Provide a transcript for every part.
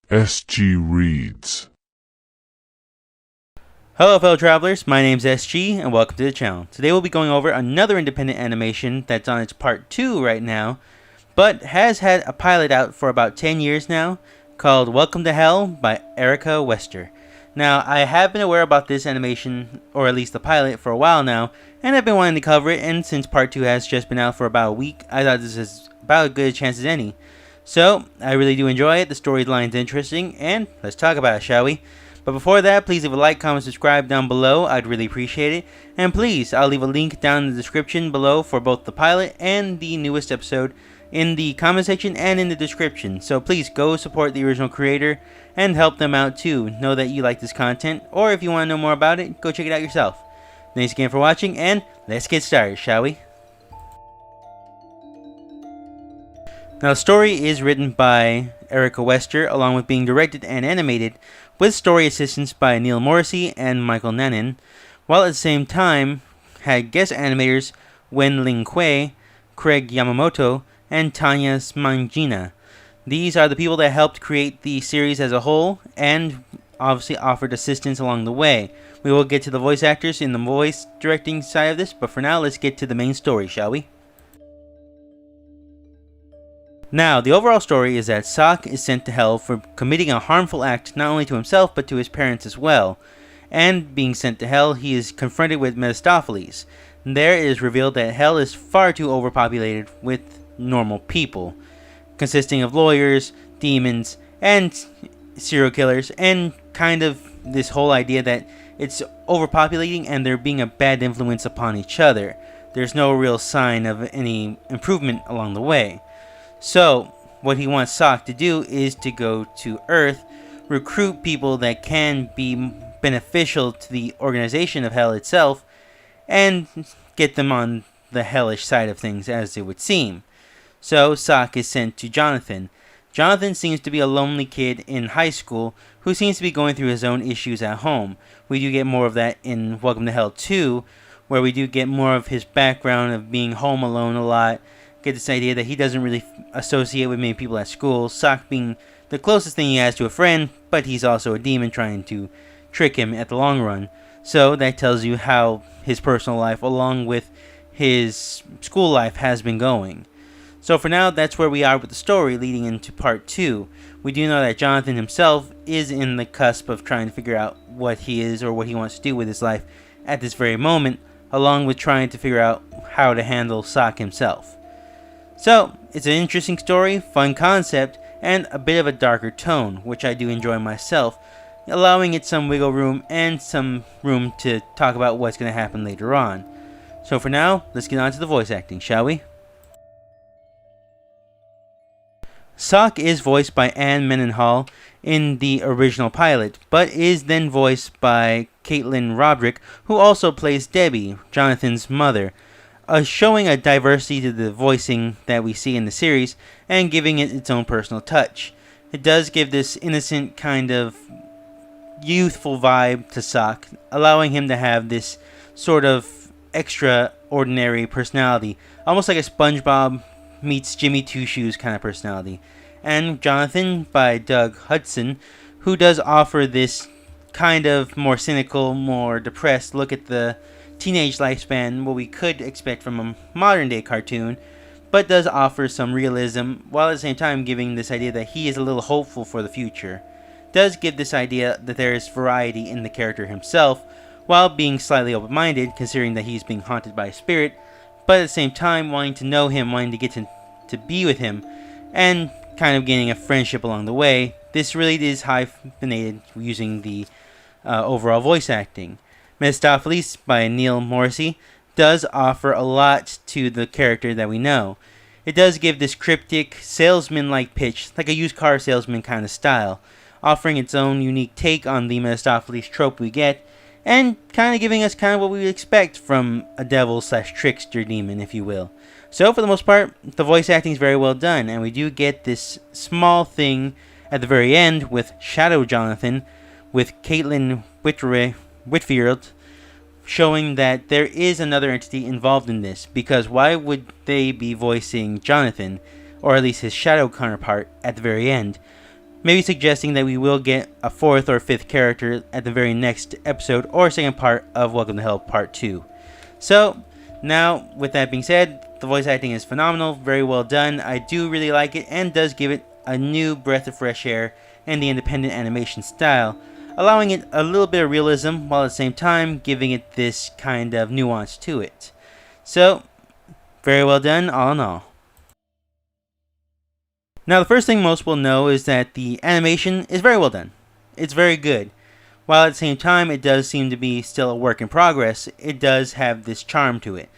SG Reads. Hello fellow travelers, my name's SG and welcome to the channel. Today we'll be going over another independent animation that's on its part 2 right now, but has had a pilot out for about 10 years now, called Welcome to Hell by Erica Wester. Now, I have been aware about this animation, or at least the pilot, for a while now, and I've been wanting to cover it, and since part 2 has just been out for about a week, I thought this is about as good a chance as any. So, I really do enjoy it, the storyline's interesting, and let's talk about it, shall we? But before that, please leave a like, comment, subscribe down below. I'd really appreciate it. And please, I'll leave a link down in the description below for both the pilot and the newest episode in the comment section and in the description. So please go support the original creator and help them out too. Know that you like this content, or if you want to know more about it, go check it out yourself. Thanks again for watching, and let's get started, shall we? Now, the story is written by Erica Wester, along with being directed and animated, with story assistance by Neil Morrissey and Michael Nannen, while at the same time had guest animators Wen Ling Kuei, Craig Yamamoto, and Tanya Smangina. These are the people that helped create the series as a whole, and obviously offered assistance along the way. We will get to the voice actors in the voice directing side of this, but for now, let's get to the main story, shall we? Now, the overall story is that Sock is sent to hell for committing a harmful act not only to himself but to his parents as well. And being sent to hell, he is confronted with Mephistopheles. There it is revealed that hell is far too overpopulated with normal people, consisting of lawyers, demons, and serial killers, and kind of this whole idea that it's overpopulating and they're being a bad influence upon each other. There's no real sign of any improvement along the way. So, what he wants Sock to do is to go to Earth, recruit people that can be beneficial to the organization of Hell itself, and get them on the hellish side of things, as it would seem. So, Sock is sent to Jonathan. Jonathan seems to be a lonely kid in high school who seems to be going through his own issues at home. We do get more of that in Welcome to Hell 2, where we do get more of his background of being home alone a lot. Get this idea that he doesn't really associate with many people at school, Sock being the closest thing he has to a friend, but he's also a demon trying to trick him at the long run. So that tells you how his personal life along with his school life has been going. So for now, that's where we are with the story leading into part 2. We do know that Jonathan himself is in the cusp of trying to figure out what he is or what he wants to do with his life at this very moment, along with trying to figure out how to handle Sock himself. So, it's an interesting story, fun concept, and a bit of a darker tone, which I do enjoy myself, allowing it some wiggle room and some room to talk about what's going to happen later on. So for now, let's get on to the voice acting, shall we? Sock is voiced by Anne Mendenhall in the original pilot, but is then voiced by Caitlin Roderick, who also plays Debbie, Jonathan's mother, showing a diversity to the voicing that we see in the series and giving it its own personal touch. It does give this innocent kind of youthful vibe to Sock, allowing him to have this sort of extraordinary personality, almost like a SpongeBob meets Jimmy Two Shoes kind of personality. And Jonathan by Doug Hudson, who does offer this kind of more cynical, more depressed look at the teenage lifespan, what we could expect from a modern day cartoon, but does offer some realism while at the same time giving this idea that he is a little hopeful for the future. Does give this idea that there is variety in the character himself while being slightly open-minded, considering that he's being haunted by a spirit, but at the same time wanting to know him, wanting to get to be with him, and kind of gaining a friendship along the way. This really is hyphenated using the overall voice acting. Mephistopheles by Neil Morrissey does offer a lot to the character that we know. It does give this cryptic, salesman-like pitch, like a used car salesman kind of style, offering its own unique take on the Mephistopheles trope we get, and kind of giving us kind of what we would expect from a devil/trickster demon, if you will. So for the most part, the voice acting is very well done, and we do get this small thing at the very end with Shadow Jonathan, with Caitlin Whitfield, showing that there is another entity involved in this, because why would they be voicing Jonathan, or at least his shadow counterpart, at the very end? maybe suggesting that we will get a 4th or 5th character at the very next episode or second part of Welcome to Hell Part 2. So, now, with that being said, the voice acting is phenomenal, very well done. I do really like it, and does give it a new breath of fresh air in the independent animation style, allowing it a little bit of realism while at the same time giving it this kind of nuance to it. So, very well done all in all. Now, the first thing most will know is that the animation is very well done. It's very good. While at the same time it does seem to be still a work in progress, it does have this charm to it,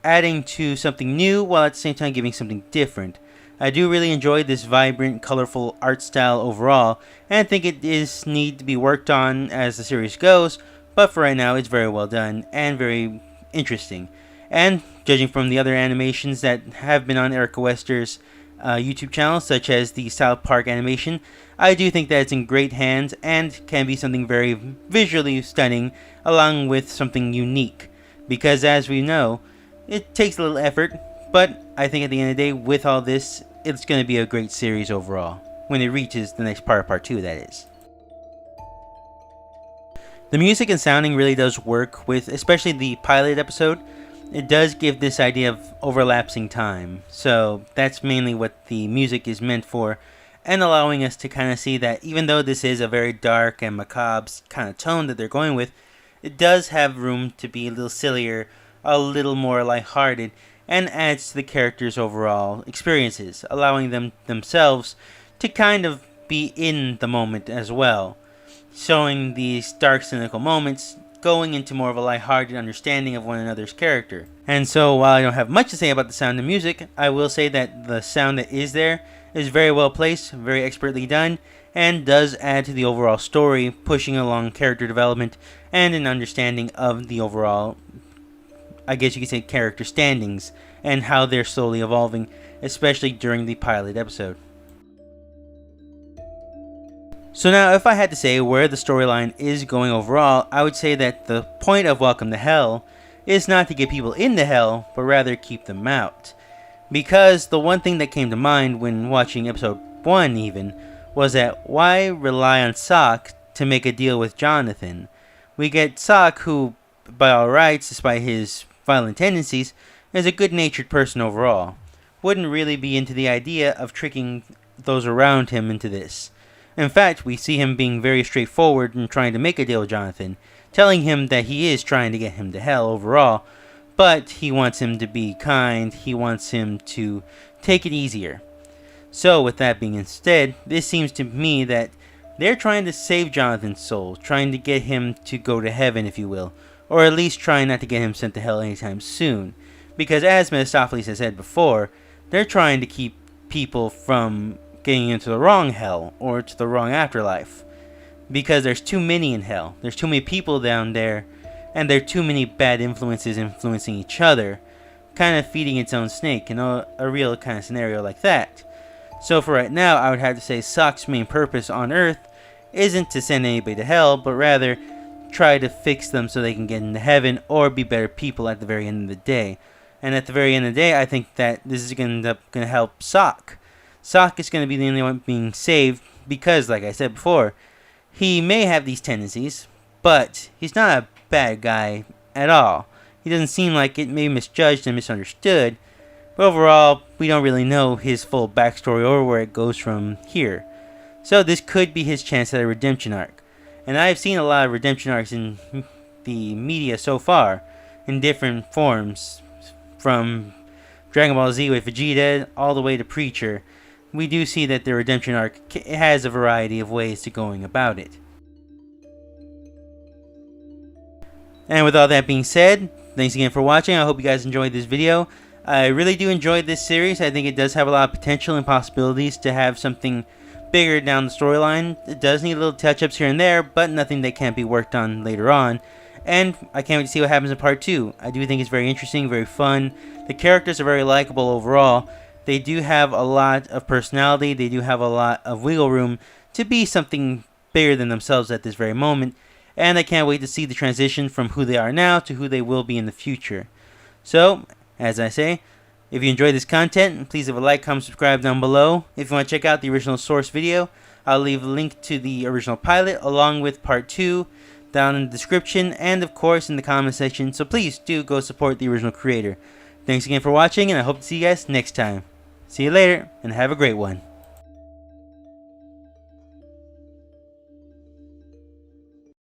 adding to something new while at the same time giving something different. I do really enjoy this vibrant, colorful art style overall, and think it is need to be worked on as the series goes, but for right now it's very well done and very interesting. And judging from the other animations that have been on Erica Wester's YouTube channel, such as the South Park animation, I do think that it's in great hands and can be something very visually stunning along with something unique, because as we know, it takes a little effort, but I think at the end of the day, with all this, it's going to be a great series overall, when it reaches the next part 2, that is. The music and sounding really does work with, especially the pilot episode. It does give this idea of overlapsing time, so that's mainly what the music is meant for, and allowing us to kind of see that even though this is a very dark and macabre kind of tone that they're going with, it does have room to be a little sillier, a little more lighthearted, and adds to the characters' overall experiences, allowing them themselves to kind of be in the moment as well, showing these dark, cynical moments, going into more of a lighthearted understanding of one another's character. And so, while I don't have much to say about the sound and music, I will say that the sound that is there is very well placed, very expertly done, and does add to the overall story, pushing along character development and an understanding of the overall, I guess you could say, character standings and how they're slowly evolving, especially during the pilot episode. So now, if I had to say where the storyline is going overall, I would say that the point of Welcome to Hell is not to get people into hell, but rather keep them out. Because the one thing that came to mind when watching episode 1 even, was that why rely on Sock to make a deal with Jonathan? We get Sock, who, by all rights, despite his violent tendencies, is a good-natured person overall. Wouldn't really be into the idea of tricking those around him into this. In fact, we see him being very straightforward in trying to make a deal with Jonathan, telling him that he is trying to get him to hell overall, but he wants him to be kind, he wants him to take it easier. So, with that being instead, this seems to me that they're trying to save Jonathan's soul, trying to get him to go to heaven, if you will, or at least trying not to get him sent to hell anytime soon, because as Mephistopheles has said before, they're trying to keep people from getting into the wrong hell or to the wrong afterlife, because there's too many in hell, there's too many people down there, and there are too many bad influences influencing each other, kind of feeding its own snake, a real kind of scenario like that. So for right now, I would have to say Sock's main purpose on Earth isn't to send anybody to hell, but rather try to fix them so they can get into heaven or be better people at the very end of the day. And at the very end of the day, I think that this is going to help Sock. Sock is going to be the only one being saved because, like I said before, he may have these tendencies, but he's not a bad guy at all. He doesn't seem like it, maybe misjudged and misunderstood, but overall, we don't really know his full backstory or where it goes from here. So this could be his chance at a redemption arc. And I've seen a lot of redemption arcs in the media so far, in different forms, from Dragon Ball Z with Vegeta all the way to Preacher. We do see that the redemption arc has a variety of ways to going about it. And with all that being said, thanks again for watching. I hope you guys enjoyed this video. I really do enjoy this series. I think it does have a lot of potential and possibilities to have something bigger down the storyline. It does need little touch-ups here and there, but nothing that can't be worked on later on. And I can't wait to see what happens in part 2. I do think it's very interesting, very fun. The characters are very likable overall. They do have a lot of personality. They do have a lot of wiggle room to be something bigger than themselves at this very moment. And I can't wait to see the transition from who they are now to who they will be in the future. So, as I say, if you enjoyed this content, please leave a like, comment, subscribe down below. If you want to check out the original source video, I'll leave a link to the original pilot along with part 2 down in the description and of course in the comment section, so please do go support the original creator. Thanks again for watching, and I hope to see you guys next time. See you later, and have a great one.